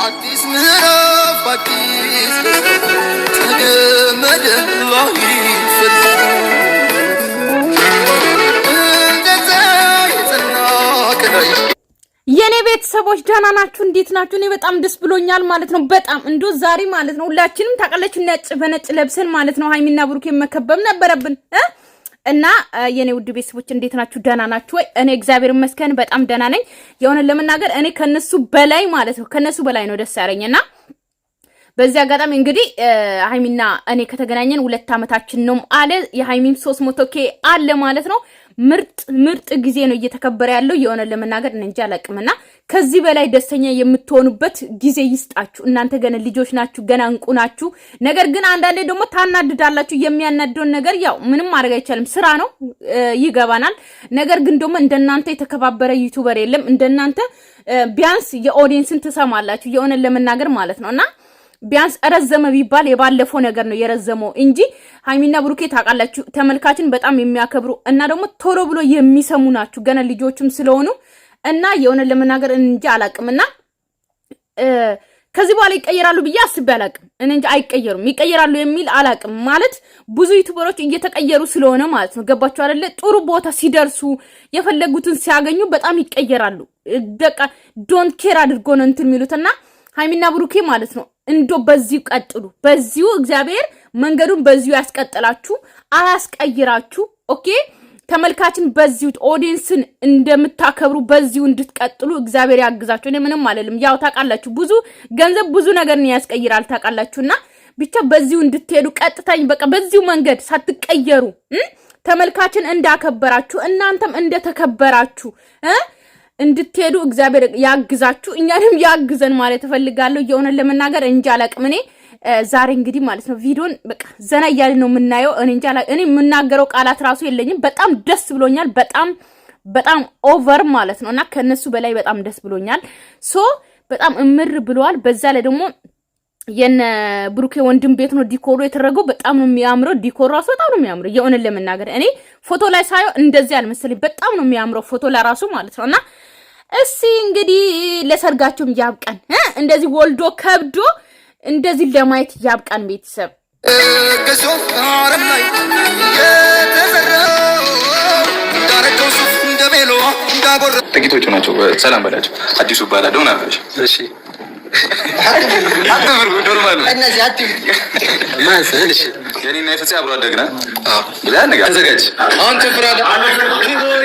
አዲስ ምዕራፍ አዲስ ተገመደ ላይ የኔ ቤተሰቦች ደህና ናችሁ? እንዴት ናችሁ? እኔ በጣም ደስ ብሎኛል ማለት ነው። በጣም እንዶ ዛሬ ማለት ነው ሁላችንም ታቀለችሁ ነጭ በነጭ ለብሰን ማለት ነው ሃይሚና ብሩኬ መከበብ ነበረብን እና የኔ ውድ ቤተሰቦች እንዴት ናችሁ? ደህና ናችሁ ወይ? እኔ እግዚአብሔር ይመስገን በጣም ደህና ነኝ። የሆነ ለመናገር እኔ ከነሱ በላይ ማለት ነው ከነሱ በላይ ነው ደስ ያለኝና በዚህ አጋጣሚ እንግዲህ ሃይሚና እኔ ከተገናኘን 2 አመታችን ነው አለ። የሃይሚም 300k አለ ማለት ነው። ምርጥ ጊዜ ነው እየተከበረ ያለው። የሆነ ለመናገር እንጃ አላቅምና ከዚህ በላይ ደስተኛ የምትሆኑበት ጊዜ ይስጣችሁ። እናንተ ገና ልጆች ናችሁ፣ ገና እንቁ ናችሁ። ነገር ግን አንዳንዴ ደግሞ ታናድዳላችሁ። የሚያናደውን ነገር ያው ምንም ማድረግ አይቻልም፣ ስራ ነው ይገባናል። ነገር ግን ደግሞ እንደናንተ የተከባበረ ዩቲዩበር የለም። እንደናንተ ቢያንስ የኦዲየንስን ትሰማላችሁ። የሆነ ለመናገር ማለት ነውና ቢያንስ ረዘመ ቢባል የባለፈው ነገር ነው የረዘመው እንጂ ሃይሚና ብሩኬ ታውቃላችሁ ተመልካችን በጣም የሚያከብሩ እና ደግሞ ቶሎ ብሎ የሚሰሙ ናችሁ ገና ልጆችም ስለሆኑ እና የሆነ ለመናገር እንጂ አላቅምና ከዚህ በኋላ ይቀየራሉ ብዬ አስቤ አላቅም። እንጂ አይቀየሩም ይቀየራሉ የሚል አላቅም ማለት ብዙ ዩቲዩበሮች እየተቀየሩ ስለሆነ ማለት ነው። ገባችሁ አይደለ? ጥሩ ቦታ ሲደርሱ የፈለጉትን ሲያገኙ በጣም ይቀየራሉ። በቃ ዶንት ኬር አድርጎ ነው እንትን የሚሉትና ሃይሚና ብሩኬ ማለት ነው እንዶ በዚሁ ቀጥሉ። በዚሁ እግዚአብሔር መንገዱን በዚሁ ያስቀጥላችሁ፣ አያስቀይራችሁ። ኦኬ ተመልካችን በዚሁ ኦዲየንስን እንደምታከብሩ በዚሁ እንድትቀጥሉ እግዚአብሔር ያግዛችሁ። እኔ ምንም አልልም። ያው ታውቃላችሁ ብዙ ገንዘብ ብዙ ነገር ያስቀይራል ታውቃላችሁና ብቻ በዚሁ እንድትሄዱ ቀጥታኝ በቃ በዚሁ መንገድ ሳትቀየሩ ተመልካችን እንዳከበራችሁ እናንተም እንደተከበራችሁ እንድትሄዱ እግዚአብሔር ያግዛችሁ፣ እኛንም ያግዘን ማለት እፈልጋለሁ። የሆነ ለመናገር እንጃ አላቅም። እኔ ዛሬ እንግዲህ ማለት ነው ቪዲዮን በቃ ዘና እያልን ነው የምናየው። እኔ የምናገረው ቃላት ራሱ የለኝም። በጣም ደስ ብሎኛል። በጣም ኦቨር ማለት ነውና ከነሱ በላይ በጣም ደስ ብሎኛል። ሶ በጣም እምር ብለዋል። በዛ ላይ ደግሞ የነ ብሩኬ ወንድም ቤት ነው ዲኮሩ የተደረገው። በጣም ነው የሚያምረው። ዲኮሩ ራሱ በጣም ነው የሚያምረው። የሆነ ለመናገር እኔ ፎቶ ላይ ሳየው እንደዚህ አልመሰለኝ። በጣም ነው የሚያምረው ፎቶ ላይ ራሱ ማለት ነውና እሺ እንግዲህ ለሰርጋቸውም ያብቃን። እንደዚህ ወልዶ ከብዶ እንደዚህ ለማየት ያብቃን ቤተሰብ። ጥቂቶቹ ናቸው። ሰላም በላቸው። አዲሱ ባላደው ናፈሽ። እሺ አትብሩ ኖርማል እነዚህ አትብሩ ማንሰልሽ የኔና የፍፄ አብሮ አደግና ብላ ነገር አዘጋጅ። አሁን ተፍራዳ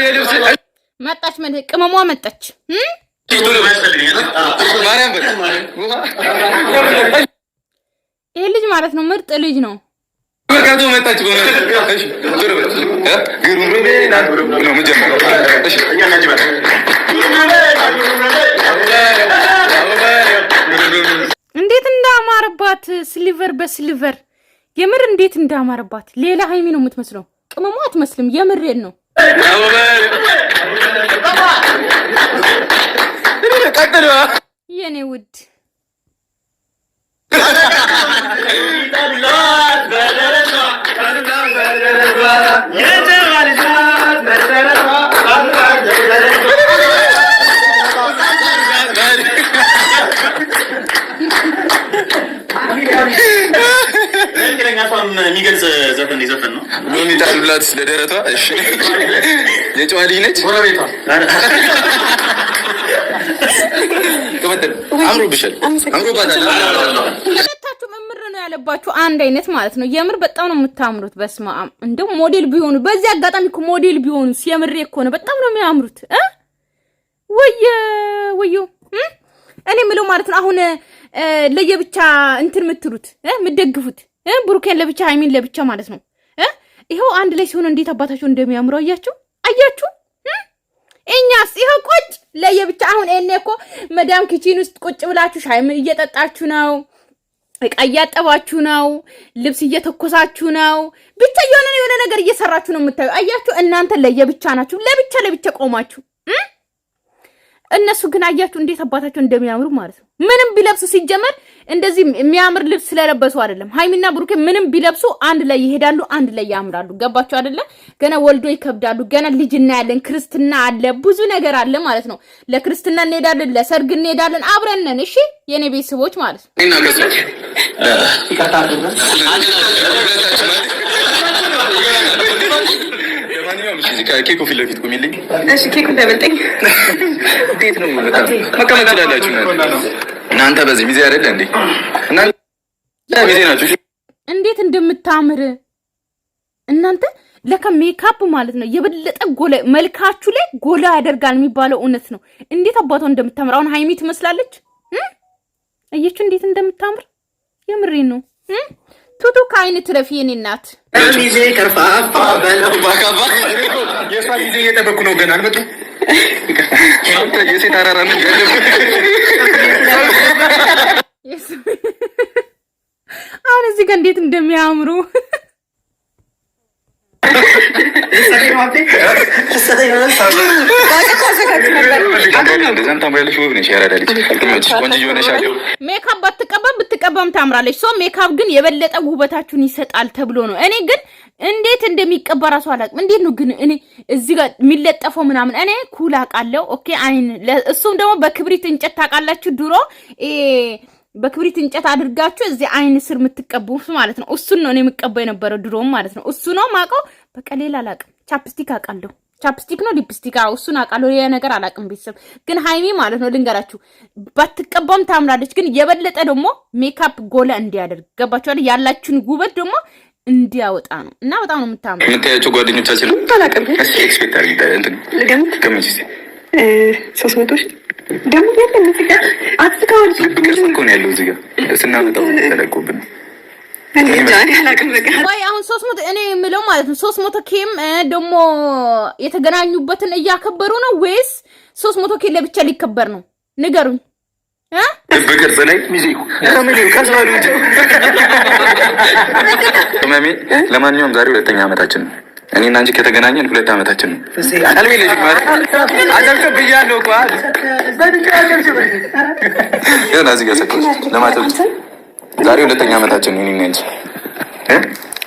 የልብስ መጣች ቅመሟ መጣች። ማርያም በል ይሄ ልጅ ማለት ነው ምርጥ ልጅ ነው። መርካቶ መጣች ጎነ እሺ ግሩም ነው መጀመሪያ እሺ እንዴት እንዳማረባት ስሊቨር በስሊቨር የምር እንዴት እንዳማረባት። ሌላ ሃይሚ ነው የምትመስለው፣ ቅመሟ አትመስልም። የምሬን ነው። የኔ ውድ የሚገልጽ ዘፈን ይዘፈን ነው። ምን ይታሉላት ለደረቷ። እሺ የጨዋ ልጅ ነች። ጎረቤቷ ከመጣ አምሮብሻል። አምሮባታል። ሁለታችሁም እምር ነው ያለባችሁ አንድ አይነት ማለት ነው። የምር በጣም ነው የምታምሩት። በስማም እንደው ሞዴል ቢሆኑ በዚህ አጋጣሚ እኮ ሞዴል ቢሆኑስ የምር እኮ ነው በጣም ነው የሚያምሩት። ወዮ እኔ ምለው ማለት ነው አሁን ለየብቻ እንትን የምትሉት የምትደግፉት ብሩኬን ለብቻ ሃይሚን ለብቻ ማለት ነው። ይሄው አንድ ላይ ሲሆን እንዴት አባታችሁ እንደሚያምረው አያችሁ። እኛስ ይሄው ቁጭ ለየብቻ። አሁን እኔኮ መዳም ኪችን ውስጥ ቁጭ ብላችሁ ሻይ እየጠጣችሁ ነው፣ እቃ እያጠባችሁ ነው፣ ልብስ እየተኮሳችሁ ነው። ብቻ የሆነ ነገር እየሰራችሁ ነው የምታዩ። አያችሁ እናንተ ለየብቻ ናችሁ። ለብቻ ቆማችሁ እነሱ ግን አያችሁ እንዴት አባታቸው እንደሚያምሩ ማለት ነው። ምንም ቢለብሱ ሲጀመር እንደዚህ የሚያምር ልብስ ስለለበሱ አይደለም። ሃይሚና ብሩኬ ምንም ቢለብሱ አንድ ላይ ይሄዳሉ፣ አንድ ላይ ያምራሉ። ገባችሁ አይደለ? ገና ወልዶ ይከብዳሉ። ገና ልጅ እናያለን፣ ክርስትና አለ፣ ብዙ ነገር አለ ማለት ነው። ለክርስትና እንሄዳለን፣ ለሰርግ እንሄዳለን፣ አብረን ነን። እሺ የኔ ቤተሰቦች ማለት ነው። ኬኩ ፊት ለፊት ቁሚልኝ። እሺ ኬኩ እንዳይበልጠኝ። እንዴት ነው መቀመጥ ትችላላችሁ እናንተ። በዚህ ጊዜ አይደለ እንዴ? እናንተ ጊዜ ናችሁ። እንዴት እንደምታምር እናንተ ለካ ሜካፕ ማለት ነው የበለጠ ጎላ መልካችሁ ላይ ጎላ ያደርጋል የሚባለው እውነት ነው። እንዴት አባቷ እንደምታምር አሁን ሃይሚ ትመስላለች። አየችሁ እንዴት እንደምታምር የምሬን ነው። ቱቱ ካይን ትረፊ የኔ እናት ጊዜ ከርፋፋ በለው ባካባ የሷ ጊዜ እየጠበኩ ነው። ገና አልመጡ የሴት አራራ ነው አሁን እዚህ ጋር እንዴት እንደሚያምሩ ሜካፕ ብትቀባም ታምራለች። ሶ ሜካፕ ግን የበለጠ ውበታችሁን ይሰጣል ተብሎ ነው። እኔ ግን እንዴት እንደሚቀባ ራሱ አላውቅም። እንዴት ነው ግን እኔ እዚህ ጋር የሚለጠፈው ምናምን እኔ ኩል አውቃለሁ። ኦኬ አይን እሱም ደግሞ በክብሪት እንጨት ታውቃላችሁ ድሮ በክብሪት እንጨት አድርጋችሁ እዚህ አይን ስር የምትቀቡት ማለት ነው። እሱን ነው እኔ የምቀባው የነበረው ድሮም ማለት ነው። እሱ ነው ማውቀው። በቃ ሌላ አላውቅም። ቻፕስቲክ አውቃለሁ። ቻፕስቲክ ነው ሊፕስቲክ፣ እሱን አውቃለሁ። ሌላ ነገር አላውቅም። ቤተሰብ ግን ሃይሚ ማለት ነው ልንገራችሁ፣ ባትቀባም ታምራለች። ግን የበለጠ ደግሞ ሜካፕ ጎላ እንዲያደርግ ገባችሁ አይደል? ያላችሁን ውበት ደግሞ እንዲያወጣ ነው እና በጣም ነው የምታምሩ። የምታያቸው ጓደኞቻችን ነው አላውቅም። ኤክስፔክት አድርጊ ገምች 300 ደግሞ ያለ እዚህ ጋር አትስካውን ቅርጽ እኮ ነው ያለው እዚህ ጋር ስናመጣው ተለቆብን ወይ አሁን 300 እኔ የምለው ማለት ነው 300 ኬም ደግሞ የተገናኙበትን እያከበሩ ነው ወይስ 300 ኬ ለብቻ ሊከበር ነው? ንገሩኝ። በቅርጽ ላይ ሚዜው ከመሌው ከዛሉ ለማንኛውም ዛሬ 2ኛ ዓመታችን ነው። እኔና አንቺ ከተገናኘን 2 ዓመታችን ነው። አልቤ ልጅ ማለት አደረከ ብያለሁ እኮ ያና እዚህ ጋር ሰከስ ለማለት ዛሬ 2ኛ ዓመታችን ነው። እኔና አንቺ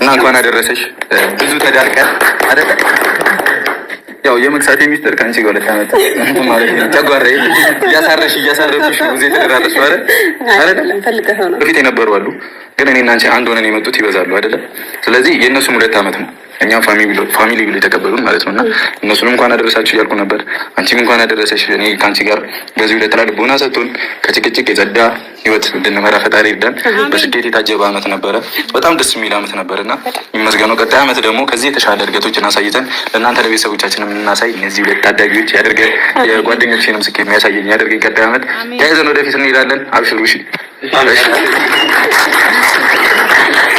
እና እንኳን አደረሰሽ። ብዙ ተዳርቀን አይደለ? ያው የመክሳቴ ሚስጥር ካንቺ ጋር 2 ዓመት ማለት ነው። ተጓራይ እያሳረፍሽ ብዙ ተደራረሽ ማለት አይደለ? በፊት የነበሩ አሉ፣ ግን እኔና አንቺ አንድ ሆነን የመጡት ይበዛሉ አይደለ? ስለዚህ የእነሱም 2 ዓመት ነው። እኛም ፋሚሊ ብሎ የተቀበሉን ማለት ነውና እነሱንም እንኳን አደረሳችሁ እያልኩ ነበር። አንቺም እንኳን አደረሰሽ። እኔ ካንቺ ጋር በዚህ ለተላል ቦና ሰጥቶን ከጭቅጭቅ የጸዳ ህይወት እንድንመራ ፈጣሪ ይርዳን። በስኬት የታጀበ ዓመት ነበረ። በጣም ደስ የሚል ዓመት ነበርና ይመስገነው። ቀጣይ ዓመት ደግሞ ከዚህ የተሻለ እድገቶችን አሳይተን ለእናንተ ለቤተሰቦቻችንም እናሳይ። እነዚህ 2 ታዳጊዎች ያደርገን የጓደኞቼንም ስኬት የሚያሳየኝ ያደርገኝ። ቀጣይ ዓመት ተያይዘን ወደፊት እንሄዳለን። አብሽሩ። እሺ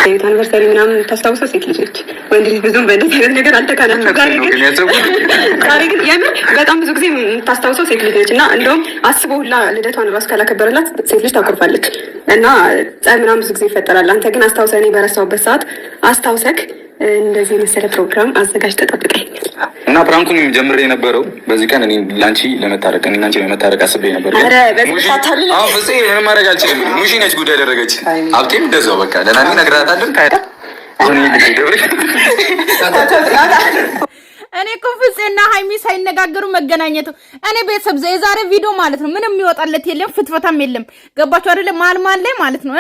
የቤት አንቨርሳሪ ምናምን ታስታውሰው ሴት ልጅ ነች። ወንድ ልጅ ብዙም በእንደዚህ አይነት ነገር አልተካናም። ዛሬ ግን የምር በጣም ብዙ ጊዜ ታስታውሰው ሴት ልጅ ነች እና እንደውም አስበው ሁላ ልደቷን ራሱ ካላከበረላት ሴት ልጅ ታኮርፋለች እና ጸብ ምናምን ብዙ ጊዜ ይፈጠራል። አንተ ግን አስታውሰህ እኔ በረሳሁበት ሰዓት አስታውሰክ እንደዚህ መሰለ ፕሮግራም አዘጋጅተህ ጠብቀኝ እና ፕራንኩን ጀምሬ የነበረው በዚህ ቀን እኔ ላንቺ ለመታረቅ እኔ ላንቺ ለመታረቅ አስቤ ነበር። አረ በተሳታለ አሁን በዚህ ምንም ማድረግ አልችልም። ሙሺ ነች ጉዳይ ያደረገች አብቴም እንደዛው በቃ ለናኒ ነግራታለን። ካይዳ አሁን እኔ ኮፍጽና ሃይሚ ሳይነጋገሩ መገናኘቱ እኔ ቤተሰብ የዛሬ ቪዲዮ ማለት ነው ምንም የሚወጣለት የለም፣ ፍትፈታም የለም። ገባችሁ አይደለ? ማልማል ላይ ማለት ነው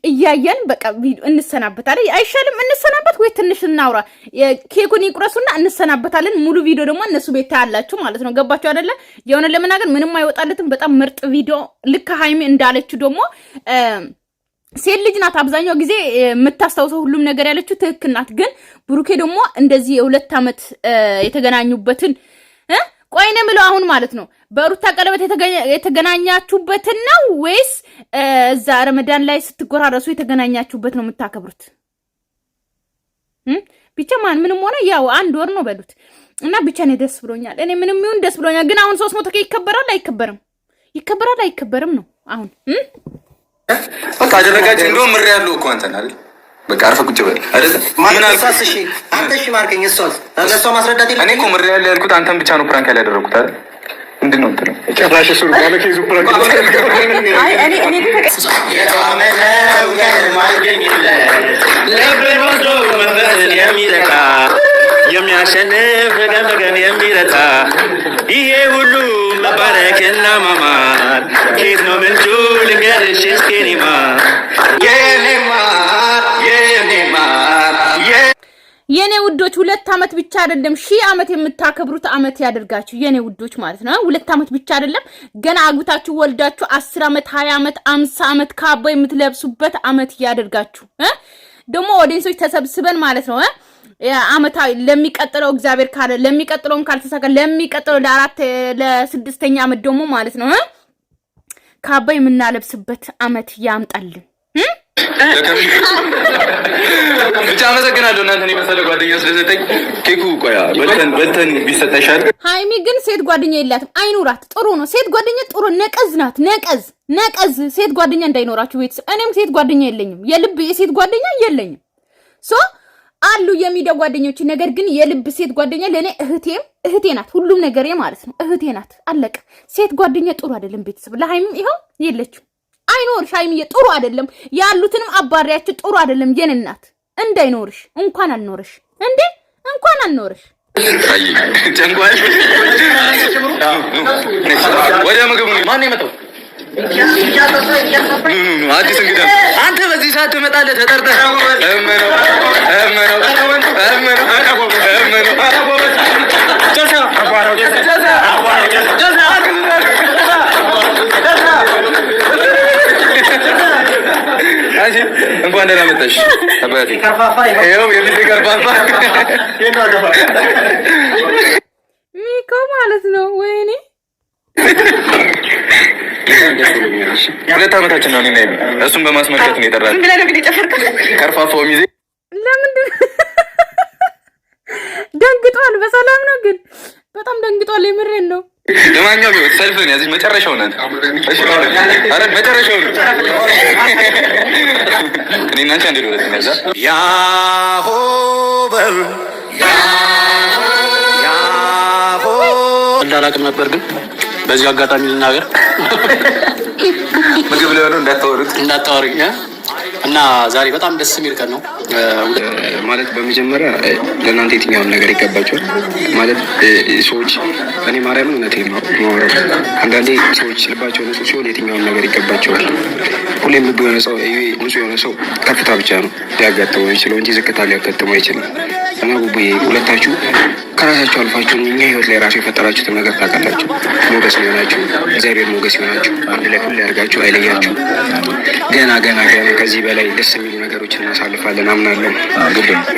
እያየን በቃ ቪዲዮ እንሰናበታለን። አይሻልም? እንሰናበት ወይ ትንሽ እናውራ። ኬኩን ይቁረሱና እንሰናበታለን። ሙሉ ቪዲዮ ደግሞ እነሱ ቤት ታያላችሁ ማለት ነው። ገባችሁ አይደለ? የሆነ ለመናገር ምንም አይወጣለትም። በጣም ምርጥ ቪዲዮ ልክ ሃይሚ እንዳለችው ደግሞ ሴት ልጅ ናት አብዛኛው ጊዜ የምታስታውሰው ሁሉም ነገር ያለችው ትክክል ናት። ግን ብሩኬ ደግሞ እንደዚህ የ2 ዓመት የተገናኙበትን ቆይነ ምለው አሁን ማለት ነው በሩታ ቀለበት የተገናኛችሁበትን ነው ወይስ እዛ ረመዳን ላይ ስትጎራረሱ የተገናኛችሁበት ነው የምታከብሩት? ብቻ ምንም ሆነ ያው 1 ወር ነው በሉት እና ብቻ ነው ደስ ብሎኛል። እኔ ምንም ይሁን ደስ ብሎኛል። ግን አሁን 300 ይከበራል አይከበርም? ይከበራል አይከበርም ነው አሁን በቃ አደረጋችሁ። እንደውም ምር ያለው እኮ አንተን አይደል? በቃ አርፈህ ቁጭ በል አይደል? ምን አልሳስ? እሺ አንተ እሺ ማርከኝ። እሷ ማስረዳት የለም። እኔ እኮ ምር ያለው ያልኩት አንተን ብቻ ነው ፕራንክ ያላደረኩት አይደል? ምንድን ነው እንትነው ጭራሽ እሱ ባለ ኬዙ አይ እኔ የሚያሸንፍ ገመገን የሚረታ ይሄ ሁሉ መባረክና ማማር ኬት ነው ምንጩ ልንገርሽ እስኪኒማ የኔ ውዶች 2 ዓመት ብቻ አይደለም 1000 ዓመት የምታከብሩት ዓመት ያደርጋችሁ የኔ ውዶች ማለት ነው። 2 ዓመት ብቻ አይደለም ገና አግብታችሁ ወልዳችሁ 10 ዓመት 20 ዓመት 50 ዓመት ካባ የምትለብሱበት ዓመት ያደርጋችሁ። ደግሞ ኦዲየንሶች ተሰብስበን ማለት ነው ዓመታዊ ለሚቀጥለው እግዚአብሔር ካለ ለሚቀጥለውም ካልተሳካ ለሚቀጥለው ለ6ኛ ዓመት ደግሞ ማለት ነው ካባ የምናለብስበት ዓመት ያምጣልን። ብቻ አመሰግናለሁ እናንተ ነው መሰለ ጓደኛ ስለሰጠኝ ኬኩ ቆያ በልተን ቢሰጣሻል። ሃይሚ ግን ሴት ጓደኛ የላትም አይኑራት። ጥሩ ነው ሴት ጓደኛ ጥሩ ነቀዝ ናት። ነቀዝ ሴት ጓደኛ እንዳይኖራችሁ ቤተሰብ። እኔም ሴት ጓደኛ የለኝም የልብ የሴት ጓደኛ የለኝም። አሉ የሚዲያ ጓደኞች ነገር ግን የልብ ሴት ጓደኛ ለኔ እህቴ ናት። ሁሉም ነገሬ ማለት ነው እህቴ ናት። አለቀ። ሴት ጓደኛ ጥሩ አይደለም ቤተሰብ። ለሃይሚ ይሄው የለችም አይኖርሽ። ሃይሚዬ ጥሩ አይደለም ያሉትንም አባሪያችሁ ጥሩ አይደለም። የኔ እናት እንዳይኖርሽ እንኳን አልኖርሽ እንዴ እንኳን አልኖርሽ። አይ ጨንጓል ወደ ምግቡ ማን የመጣው አዲስ እንግዳ አንተ በዚህ ሰዓት ትመጣለህ ተጠርተህ እንኳን ደህና መጣሽ አባቴ። ይኸው የልጅ ከርፋፋ ሚኮ ማለት ነው። ወይኔ 2 ዓመታችን ነው። እኔ እሱን በማስመልከት ነው የጠራኸው። ምን ብለህ ነው እንግዲህ ጨፈርከው? ከርፋፋው ሚዜ ለምንድን ደንግጧል? በሰላም ነው ግን በጣም ደንግጧል። የምሬን ነው። ለማንኛውም ቢሆን ሰልፍን ያዝሽ መጨረሻው ናት። እሺ አረ መጨረሻው ነው። እኔ እና አንቺ አንድ ደረስ ነዛ ያሆ በል ያሆ እንዳላቅም ነበር ግን በዚህ አጋጣሚ ልናገር ምግብ ላይ ነው እንዳታወሩኝ እና ዛሬ በጣም ደስ የሚል ቀን ነው ማለት በመጀመሪያ ለእናንተ የትኛውን ነገር ይገባቸዋል ማለት ሰዎች እኔ ማርያምን እውነቴን ነው። አንዳንዴ ሰዎች ልባቸው ንጹህ ሲሆን የትኛውን ነገር ይገባቸዋል። ሁሌም ልቡ የሆነ ሰው ንጹህ የሆነ ሰው ከፍታ ብቻ ነው ሊያጋጥመው የሚችለው እንጂ ዝቅታ ሊያጋጥመው አይችልም። እና ቡቡዬ ሁለታችሁ ከራሳችሁ አልፋችሁ እኛ ህይወት ላይ ራሱ የፈጠራችሁትን ነገር ታውቃላችሁ። ሞገስ ሊሆናችሁ እግዚአብሔር ሞገስ ሊሆናችሁ አንድ ላይ ሁሌ ያርጋችሁ አይለያችሁ። ገና ከዚህ በላይ ደስ የሚሉ ነገሮችን እናሳልፋለን አምናለሁ።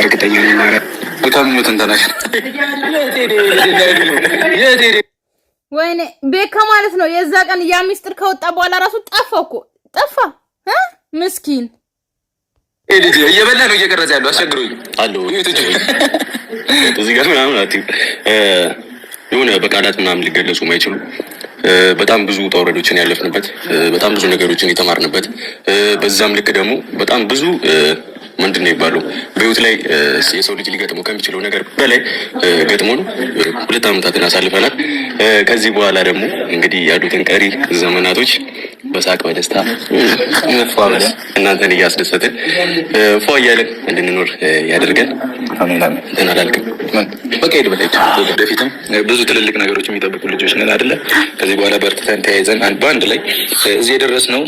እርግጠኛ ነኝ። ማለት በጣም ምትንተናሽ ወይኔ ቤካ ማለት ነው። የዛ ቀን ያ ሚስጥር ከወጣ በኋላ ራሱ ጠፋ ምስኪን ልጅ እየበላ ነው እየቀረጸ ያለው አስቸግሮኝ አለው እዚህ ጋር ምናምን የሆነ በቃላት ምናምን ሊገለጹ ማይችሉ በጣም ብዙ ውጣ ውረዶችን ያለፍንበት በጣም ብዙ ነገሮችን የተማርንበት በዛም ልክ ደግሞ በጣም ብዙ ምንድነው ይባሉ በህይወት ላይ የሰው ልጅ ሊገጥመው ከሚችለው ነገር በላይ ገጥሞን 2 ዓመታትን አሳልፈናል። ከዚህ በኋላ ደግሞ እንግዲህ ያሉትን ቀሪ ዘመናቶች በሳቅ በደስታ መፋመስ እናንተን እያስደሰትን ፏ እያለን እንድንኖር ያደርገን። እንትን አላልክም በቃ ሄድ በለች። ወደፊትም ብዙ ትልልቅ ነገሮች የሚጠብቁ ልጆች ነን አይደለ? ከዚህ በኋላ በርትተን ተያይዘን በአንድ ላይ እዚህ የደረስነው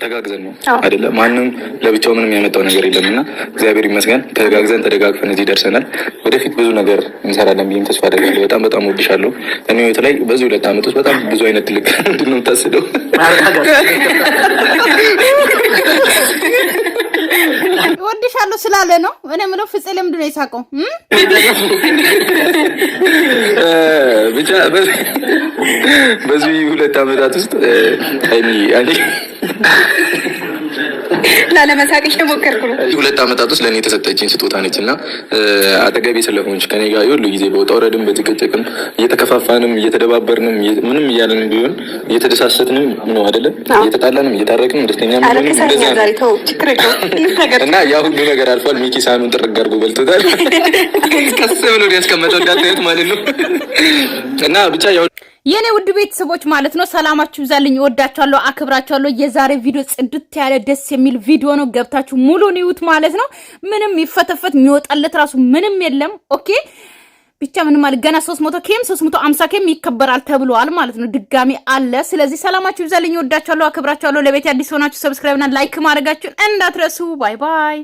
ተጋግዘን ነው አይደለ? ማንም ለብቻው ምንም ያመጣው ነገር የለምና እግዚአብሔር ይመስገን ተጋግዘን ተደጋግፈን እዚህ ደርሰናል። ወደፊት ብዙ ነገር እንሰራለን ብዬም ተስፋ አደርጋለሁ። በጣም ወድሻለሁ። እኔ ህይወት ላይ በዚህ 2 ዓመት ውስጥ በጣም ብዙ አይነት ትልቅ ምንድን ነው የምታስበው ወድሻለሁ ስላለ ነው። እኔ ምለው ፍፄ ለምንድን ነው የሳቀው? ብቻ በዚህ 2 ዓመታት ውስጥ አይኒ ላለመሳቅ እየሞከርኩ ነው። 2 ዓመታት ውስጥ ለእኔ የተሰጠችኝ ስጦታ ነች እና አጠገቤ ስለሆንሽ ከኔ ጋር ሁሉ ጊዜ በውጣ ውረድም በጭቅጭቅም እየተከፋፋንም እየተደባበርንም ምንም እያለን ቢሆን እየተደሳሰትንም ነው አይደለ? እየተጣላንም እየታረቅንም ደስተኛ እና ያ ሁሉ ነገር አልፏል። ሚኪ ሳኑን ጥርግ አድርጎ በልቶታል። ቀስ ብሎ ያስቀመጠው እንዳታዩት ማለት ነው። እና ብቻ ያው የኔ ውድ ቤተሰቦች ማለት ነው ሰላማችሁ ይብዛልኝ። እወዳችኋለሁ፣ አክብራችኋለሁ። የዛሬ ቪዲዮ ጽድት ያለ ደስ የሚል ቪዲዮ ነው። ገብታችሁ ሙሉን ይዩት ማለት ነው። ምንም ይፈተፈት የሚወጣለት ራሱ ምንም የለም። ኦኬ ብቻ ምን ማለት ገና 300 ኬም 350 ኬም ይከበራል ተብሏል ማለት ነው። ድጋሚ አለ። ስለዚህ ሰላማችሁ ይብዛልኝ። እወዳችኋለሁ፣ አክብራችኋለሁ። ለቤት አዲስ ሆናችሁ ሰብስክራይብ እና ላይክ ማድረጋችሁን እንዳትረሱ። ባይ ባይ።